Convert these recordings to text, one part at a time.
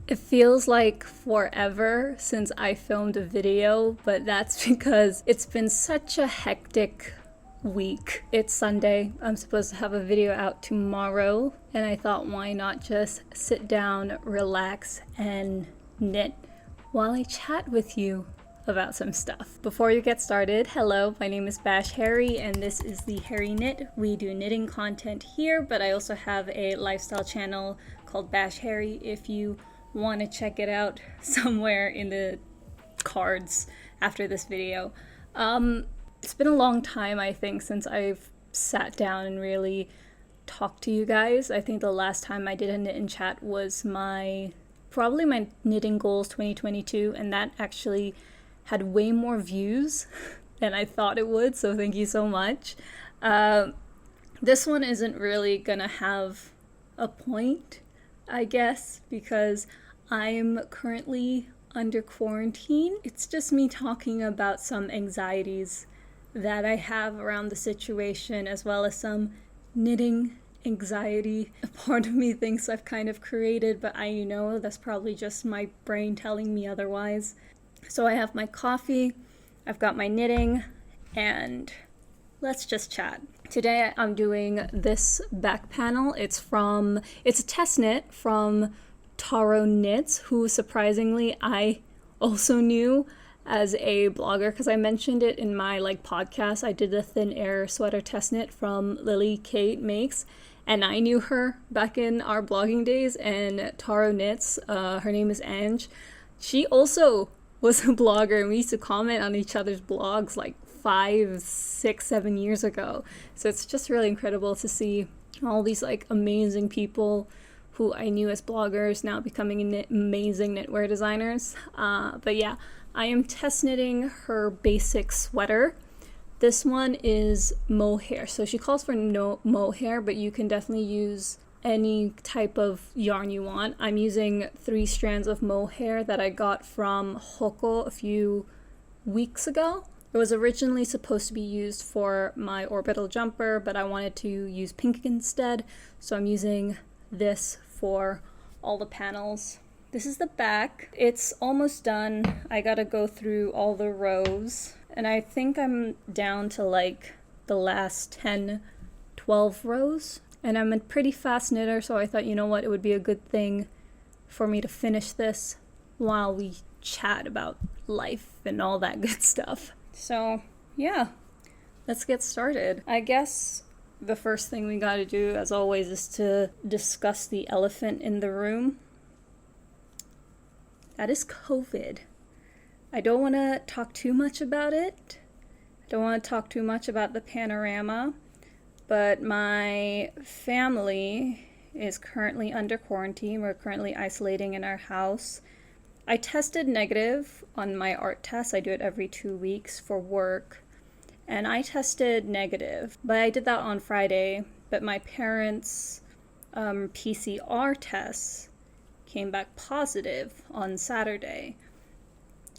It feels like forever since I filmed a video, but that's because it's been such a hectic week. It's Sunday. I'm supposed to have a video out tomorrow, and I thought, why not just sit down, relax, and knit while I chat with you about some stuff. Before you get started, hello, my name is Bash Harry, and this is the Harry Knit. We do knitting content here, but I also have a lifestyle channel called Bash Harry if you want to check it out somewhere in the cards after this video. It's been a long time, I think, since I've sat down and really talked to you guys. I think the last time I did a knit and chat was probably my knitting goals 2022, and that actually had way more views than I thought it would, so thank you so much. This one isn't really gonna have a point, I guess, because I'm currently under quarantine. It's just me talking about some anxieties that I have around the situation, as well as some knitting anxiety. A part of me thinks I've kind of created, but I know that's probably just my brain telling me otherwise. So I have my coffee, I've got my knitting, and let's just chat. Today I'm doing this back panel. It's a test knit from Taro Knits, who surprisingly I also knew as a blogger, because I mentioned it in my podcast. I did the thin air sweater test knit from Lily Kate Makes, and I knew her back in our blogging days. And Taro Knits, her name is Ange, she also was a blogger, and we used to comment on each other's blogs 5, 6, 7 years ago. So it's just really incredible to see all these amazing people who I knew as bloggers now becoming amazing knitwear designers. But yeah, I am test knitting her basic sweater. This one is mohair. So she calls for no mohair, but you can definitely use any type of yarn you want. I'm using 3 strands of mohair that I got from Hoko a few weeks ago. It was originally supposed to be used for my orbital jumper, but I wanted to use pink instead, so I'm using this for all the panels. This is the back. It's almost done. I gotta go through all the rows, and I think I'm down to the last 10, 12 rows. And I'm a pretty fast knitter, so I thought, you know what, it would be a good thing for me to finish this while we chat about life and all that good stuff. So, yeah, let's get started. I guess the first thing we gotta do, as always, is to discuss the elephant in the room. That is COVID. I don't want to talk too much about it. I don't want to talk too much about the panorama. But my family is currently under quarantine. We're currently isolating in our house. I tested negative on my art test. I do it every 2 weeks for work. And I tested negative, but I did that on Friday. But my parents' PCR tests came back positive on Saturday.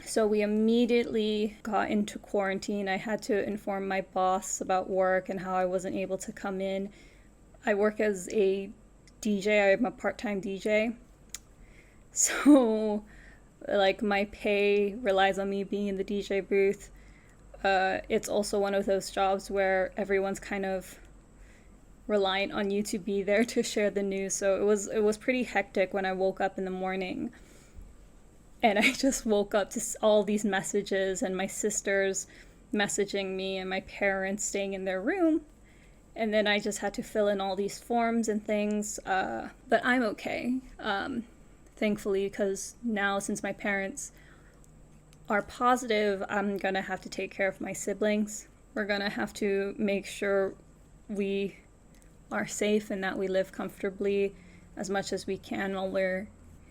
So we immediately got into quarantine. I had to inform my boss about work and how I wasn't able to come in. I work as a DJ. I'm a part-time DJ. So, my pay relies on me being in the DJ booth. It's also one of those jobs where everyone's kind of reliant on you to be there to share the news. So it was pretty hectic when I woke up in the morning. And I just woke up to all these messages, and my sisters messaging me, and my parents staying in their room. And then I just had to fill in all these forms and things. But I'm okay, thankfully, because now since my parents are positive, I'm going to have to take care of my siblings. We're going to have to make sure we are safe and that we live comfortably as much as we can while we're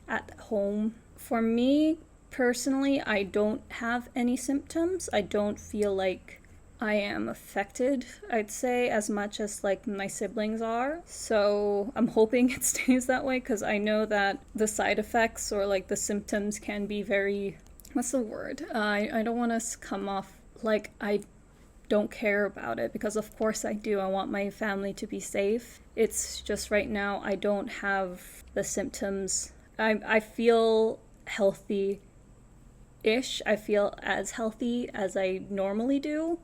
at home. For me, personally, I don't have any symptoms. I don't feel like I am affected, I'd say, as much as my siblings are. So I'm hoping it stays that way, because I know that the side effects or the symptoms can be very, what's the word? I don't want to come off like I don't care about it, because of course I do. I want my family to be safe. It's just right now I don't have the symptoms I feel healthy-ish. I feel as healthy as I normally do.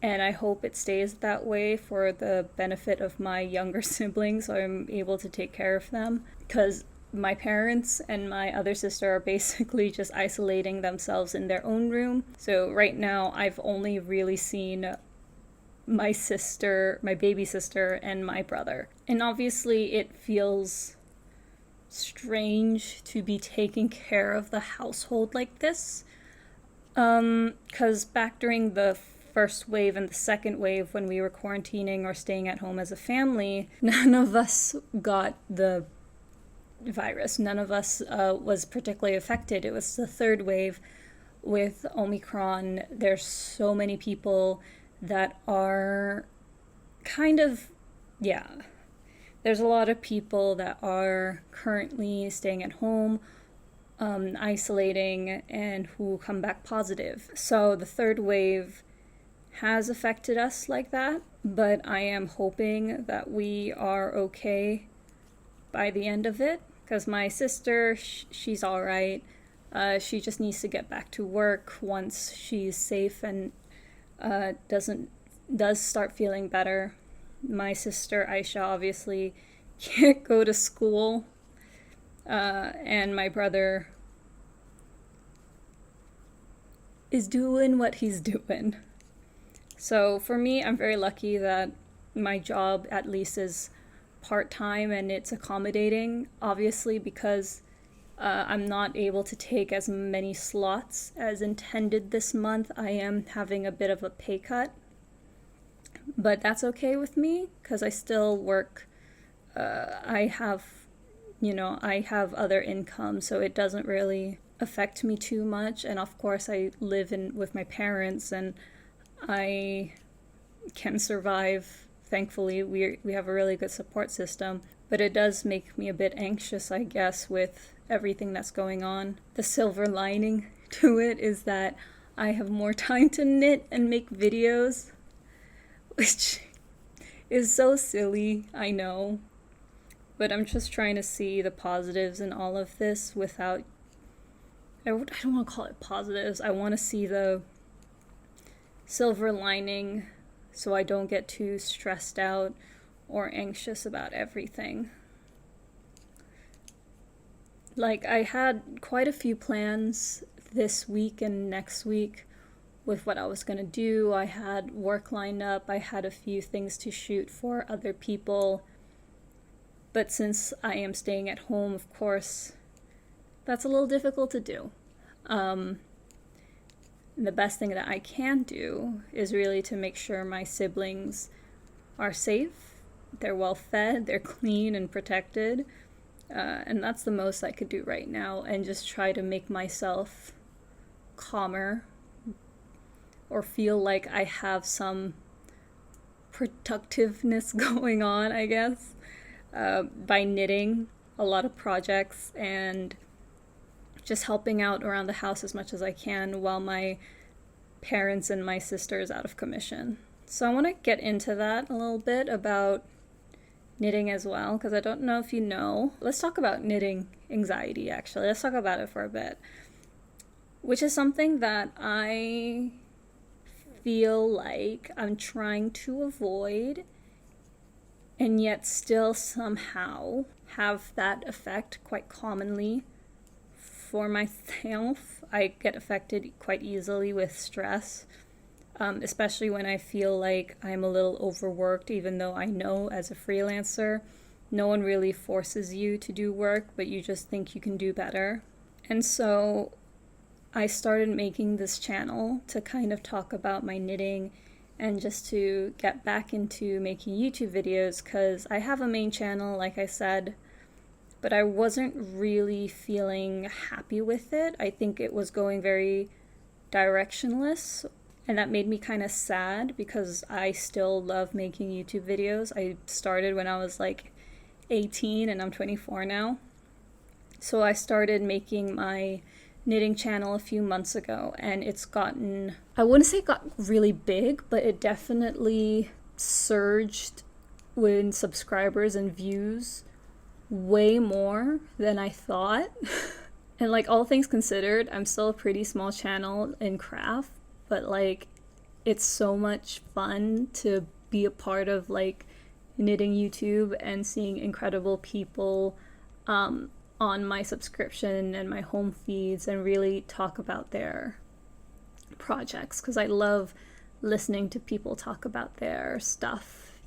And I hope it stays that way for the benefit of my younger siblings, so I'm able to take care of them. Because my parents and my other sister are basically just isolating themselves in their own room. So right now, I've only really seen my sister, my baby sister, and my brother. And obviously, it feels strange to be taking care of the household like this. Because back during the first wave and the second wave, when we were quarantining or staying at home as a family, none of us got the virus. None of us was particularly affected. It was the third wave with Omicron. There's so many people that are kind of, yeah, there's a lot of people that are currently staying at home, isolating, and who come back positive. So the third wave has affected us like that, but I am hoping that we are okay by the end of it, because my sister, she's all right. She just needs to get back to work once she's safe and does start feeling better. My sister Aisha obviously can't go to school, and my brother is doing what he's doing. So for me, I'm very lucky that my job at least is part-time and it's accommodating, obviously, because I'm not able to take as many slots as intended this month. I am having a bit of a pay cut, but that's okay with me because I still work. I have other income, so it doesn't really affect me too much. And of course, I live with my parents, and I can survive. Thankfully, we have a really good support system, but it does make me a bit anxious, I guess, with everything that's going on. The silver lining to it is that I have more time to knit and make videos, which is so silly, I know, but I'm just trying to see the positives in all of this without, I don't want to call it positives, I want to see the silver lining so I don't get too stressed out or anxious about everything. Like, I had quite a few plans this week and next week with what I was going to do. I had work lined up. I had a few things to shoot for other people. But since I am staying at home, of course, that's a little difficult to do. The best thing that I can do is really to make sure my siblings are safe, they're well fed, they're clean and protected. And that's the most I could do right now, and just try to make myself calmer or feel like I have some productiveness going on, I guess, by knitting a lot of projects and just helping out around the house as much as I can while my parents and my sister is out of commission. So I want to get into that a little bit about knitting as well, because I don't know if you know. Let's talk about knitting anxiety, actually. Let's talk about it for a bit, which is something that I feel like I'm trying to avoid, and yet still somehow have that effect quite commonly for myself. I get affected quite easily with stress, especially when I feel like I'm a little overworked, even though I know as a freelancer, no one really forces you to do work, but you just think you can do better. And so I started making this channel to kind of talk about my knitting and just to get back into making YouTube videos, because I have a main channel, like I said, but I wasn't really feeling happy with it. I think it was going very directionless, and that made me kind of sad because I still love making YouTube videos. I started when I was like 18 and I'm 24 now. So I started making my knitting channel a few months ago, and it's gotten, I wouldn't say it got really big, but it definitely surged in subscribers and views way more than I thought. And like, all things considered, I'm still a pretty small channel in craft, but like, it's so much fun to be a part of like knitting YouTube and seeing incredible people on my subscription and my home feeds and really talk about their projects, because I love listening to people talk about their stuff.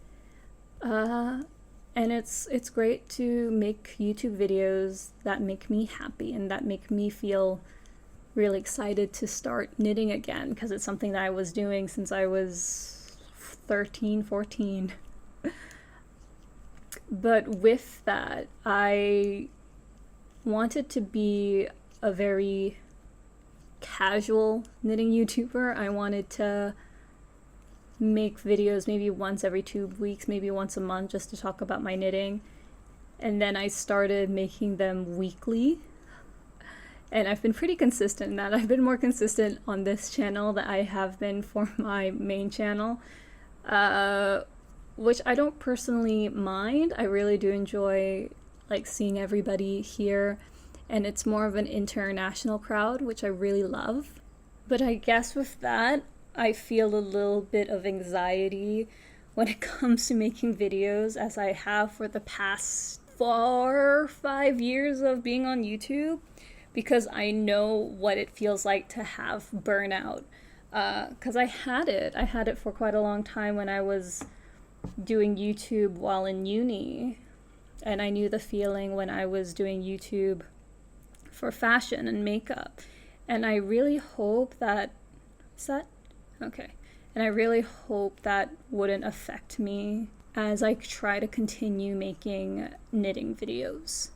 And it's great to make YouTube videos that make me happy and that make me feel really excited to start knitting again, because it's something that I was doing since I was 13, 14. But with that, I wanted to be a very casual knitting YouTuber. I wanted to make videos maybe once every 2 weeks, maybe once a month, just to talk about my knitting. And then I started making them weekly. And I've been pretty consistent in that. I've been more consistent on this channel than I have been for my main channel, which I don't personally mind. I really do enjoy like seeing everybody here, and it's more of an international crowd, which I really love. But I guess with that, I feel a little bit of anxiety when it comes to making videos, as I have for the past 4 or 5 years of being on YouTube, because I know what it feels like to have burnout. Because I had it for quite a long time when I was doing YouTube while in uni, and I knew the feeling when I was doing YouTube for fashion and makeup. And I really hope that, and I really hope that wouldn't affect me as I try to continue making knitting videos.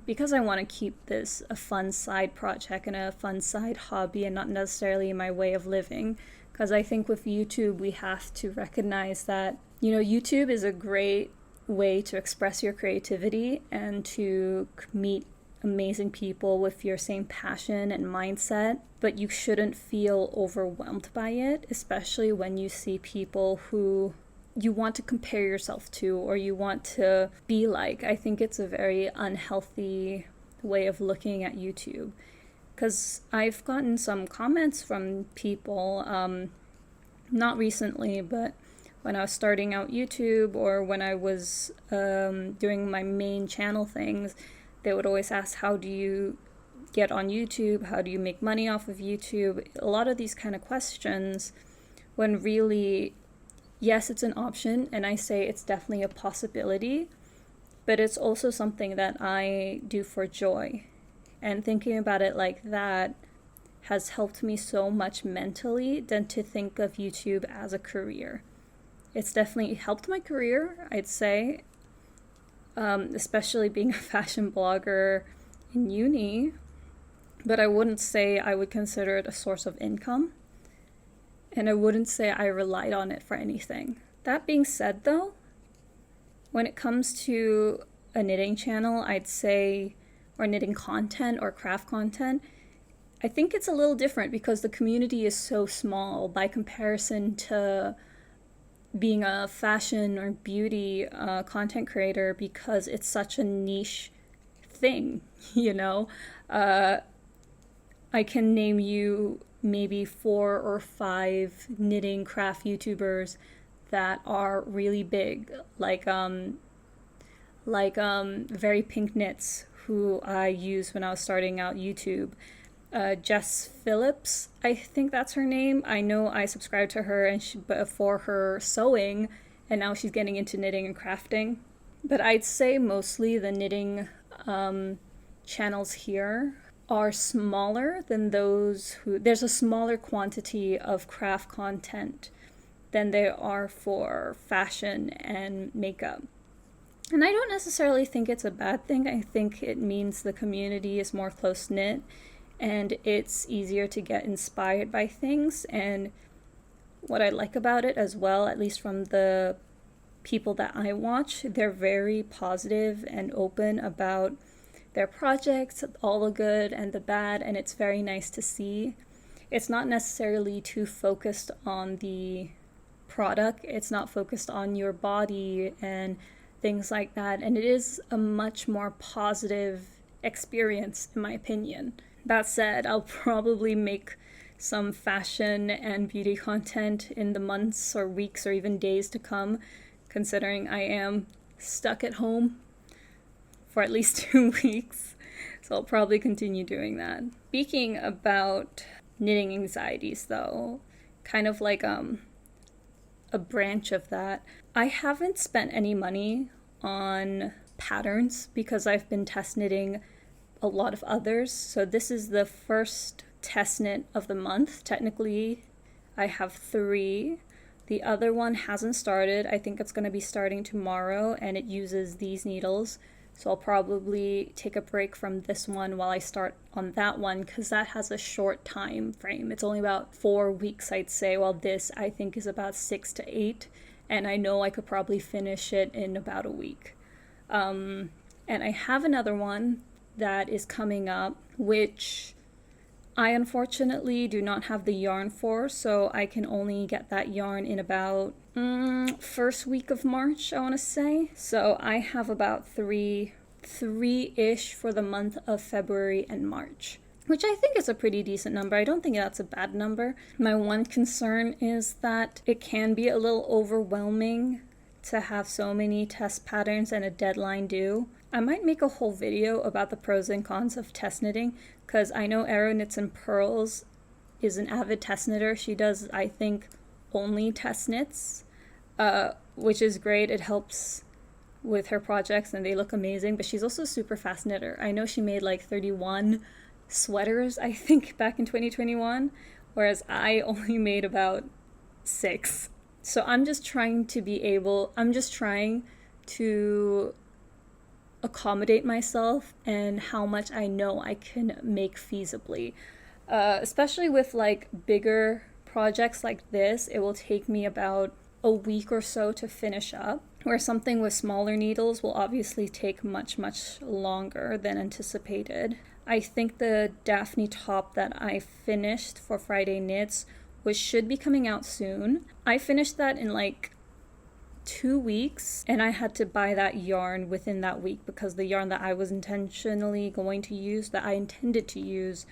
Because I want to keep this a fun side project and a fun side hobby and not necessarily my way of living. Because I think with YouTube, we have to recognize that, you know, YouTube is a great way to express your creativity and to meet amazing people with your same passion and mindset, but you shouldn't feel overwhelmed by it, especially when you see people who you want to compare yourself to or you want to be like. I think it's a very unhealthy way of looking at YouTube, because I've gotten some comments from people, not recently, but when I was starting out YouTube or when I was doing my main channel things, they would always ask, how do you get on YouTube? How do you make money off of YouTube? A lot of these kind of questions, when really, yes, it's an option, and I say it's definitely a possibility, but it's also something that I do for joy. And thinking about it like that has helped me so much mentally than to think of YouTube as a career. It's definitely helped my career, I'd say, especially being a fashion blogger in uni, but I wouldn't say I would consider it a source of income, and I wouldn't say I relied on it for anything. That being said, though, when it comes to a knitting channel, I'd say, or knitting content or craft content, I think it's a little different because the community is so small by comparison to being a fashion or beauty content creator, because it's such a niche thing, you know? I can name you maybe 4 or 5 knitting craft YouTubers that are really big, like Very Pink Knits, who I used when I was starting out YouTube. Jess Phillips, I think that's her name. I know I subscribed to her and for her sewing, and now she's getting into knitting and crafting. But I'd say mostly the knitting channels here are smaller than those who... There's a smaller quantity of craft content than there are for fashion and makeup. And I don't necessarily think it's a bad thing. I think it means the community is more close-knit and it's easier to get inspired by things. And what I like about it as well, at least from the people that I watch, they're very positive and open about their projects, all the good and the bad, and it's very nice to see. It's not necessarily too focused on the product. It's not focused on your body and things like that. And it is a much more positive experience, in my opinion. That said, I'll probably make some fashion and beauty content in the months or weeks or even days to come, considering I am stuck at home for at least 2 weeks. So I'll probably continue doing that. Speaking about knitting anxieties though, kind of like a branch of that, I haven't spent any money on patterns because I've been test knitting a lot of others. So this is the first test knit of the month. Technically, I have 3. The other one hasn't started. I think it's going to be starting tomorrow, and it uses these needles. So I'll probably take a break from this one while I start on that one, because that has a short time frame. It's only about 4 weeks, I'd say, while this I think is about 6 to 8, and I know I could probably finish it in about a week. And I have another one that is coming up, which I unfortunately do not have the yarn for, so I can only get that yarn in about first week of March, I want to say. So I have about three-ish for the month of February and March, which I think is a pretty decent number. I don't think that's a bad number. My one concern is that it can be a little overwhelming to have so many test patterns and a deadline due. I might make a whole video about the pros and cons of test knitting, because I know Arrow Knits and Pearls is an avid test knitter. She does, I think, only test knits, which is great. It helps with her projects and they look amazing, but she's also a super fast knitter. I know she made like 31 sweaters, I think, back in 2021, whereas I only made about 6. So I'm just trying to accommodate myself and how much I know I can make feasibly. Especially with like bigger projects like this, it will take me about a week or so to finish up, where something with smaller needles will obviously take much, much longer than anticipated. I think the Daphne top that I finished for Friday Knits, which should be coming out soon, I finished that in like 2 weeks, and I had to buy that yarn within that week because the yarn that I was intended to use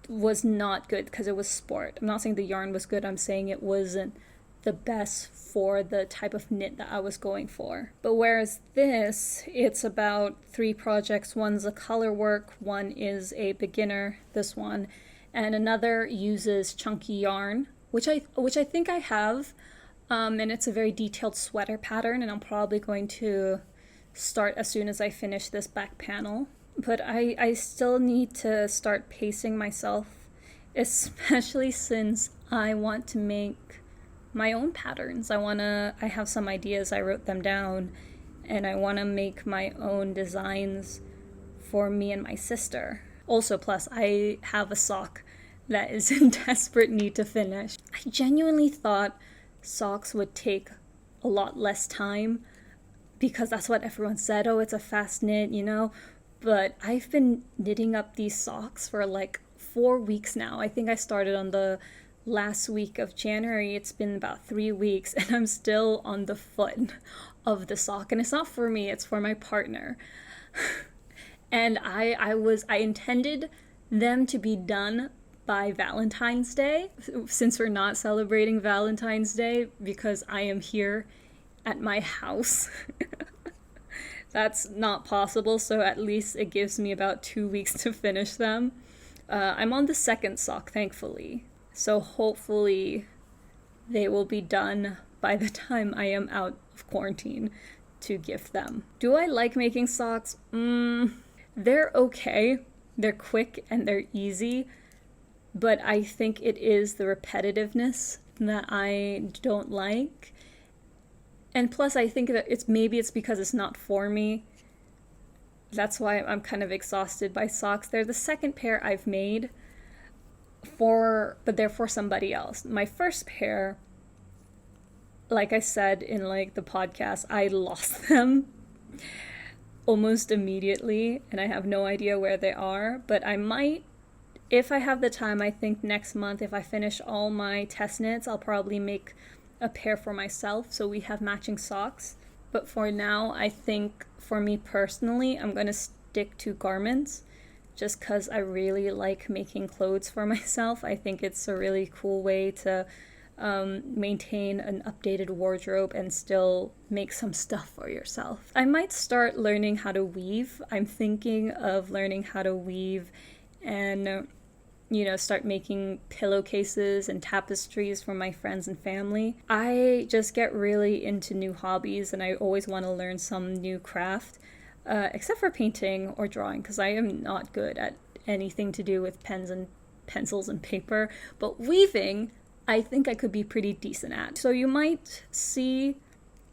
was not good because it was sport. I'm not saying the yarn was good, I'm saying it wasn't the best for the type of knit that I was going for. But whereas this, it's about 3 projects. One's a colorwork, one is a beginner, this one, and another uses chunky yarn, which I think I have. And it's a very detailed sweater pattern, and I'm probably going to start as soon as I finish this back panel. But I still need to start pacing myself, especially since I want to make my own patterns. I have some ideas, I wrote them down, and I want to make my own designs for me and my sister. Also, plus, I have a sock that is in desperate need to finish. I genuinely thought socks would take a lot less time because that's what everyone said. Oh, it's a fast knit, but I've been knitting up these socks for like 4 weeks now. I think I started on the last week of January. It's been about 3 weeks and I'm still on the foot of the sock, and it's not for me, it's for my partner. And I intended them to be done by Valentine's Day, since we're not celebrating Valentine's Day because I am here at my house. That's not possible, so at least it gives me about 2 weeks to finish them. I'm on the 2nd sock, thankfully, so hopefully they will be done by the time I am out of quarantine to gift them. Do I like making socks? They're okay. They're quick and they're easy. But I think it is the repetitiveness that I don't like. And plus, I think that it's because it's not for me. That's why I'm kind of exhausted by socks. They're the 2nd pair I've made, but they're for somebody else. My first pair, like I said in like the podcast, I lost them almost immediately, and I have no idea where they are. But I might, if I have the time, I think next month, if I finish all my test knits, I'll probably make a pair for myself so we have matching socks. But for now, I think for me personally, I'm gonna stick to garments just because I really like making clothes for myself. I think it's a really cool way to maintain an updated wardrobe and still make some stuff for yourself. I might start learning how to weave. I'm thinking of learning how to weave and start making pillowcases and tapestries for my friends and family. I just get really into new hobbies and I always want to learn some new craft, except for painting or drawing, because I am not good at anything to do with pens and pencils and paper. But weaving, I think I could be pretty decent at. So you might see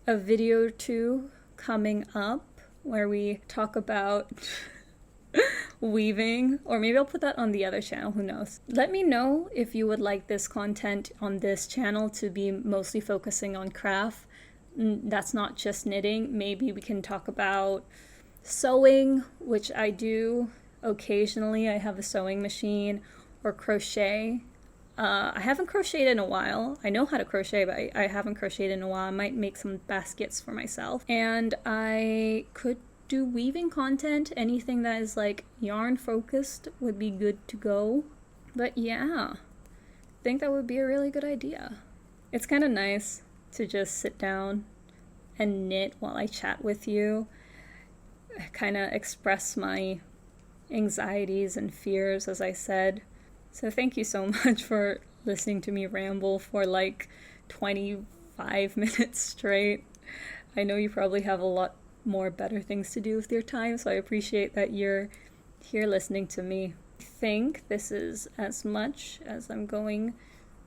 a video or two coming up where we talk about weaving, or maybe I'll put that on the other channel, who knows. Let me know if you would like this content on this channel to be mostly focusing on craft. That's not just knitting. Maybe we can talk about sewing, which I do occasionally. I have a sewing machine, or crochet. I haven't crocheted in a while. I know how to crochet, but I haven't crocheted in a while. I might make some baskets for myself. And I could do weaving content. Anything that is like yarn focused would be good to go. But yeah, I think that would be a really good idea. It's kind of nice to just sit down and knit while I chat with you. Kind of express my anxieties and fears, as I said. So thank you so much for listening to me ramble for like 25 minutes straight. I know you probably have a lot more better things to do with your time, so I appreciate that you're here listening to me. I think this is as much as I'm going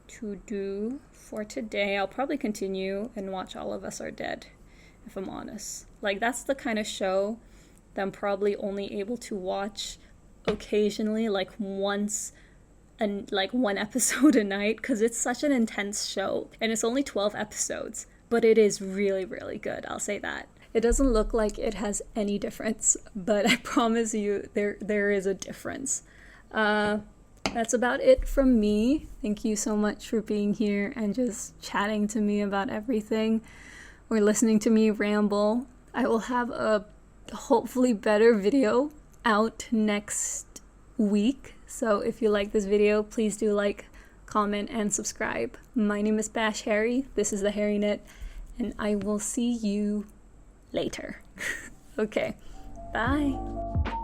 to do for today. I'll probably continue and watch All of Us Are Dead, if I'm honest. Like, that's the kind of show that I'm probably only able to watch occasionally, like once and like one episode a night, because it's such an intense show and it's only 12 episodes, but it is really, really good. I'll say that. It doesn't look like it has any difference, but I promise you there is a difference. That's about it from me. Thank you so much for being here and just chatting to me about everything, or listening to me ramble. I will have a hopefully better video out next week. So if you like this video, please do like, comment, and subscribe. My name is Bash Harry. This is the Harry Knit, and I will see you later. Okay, bye.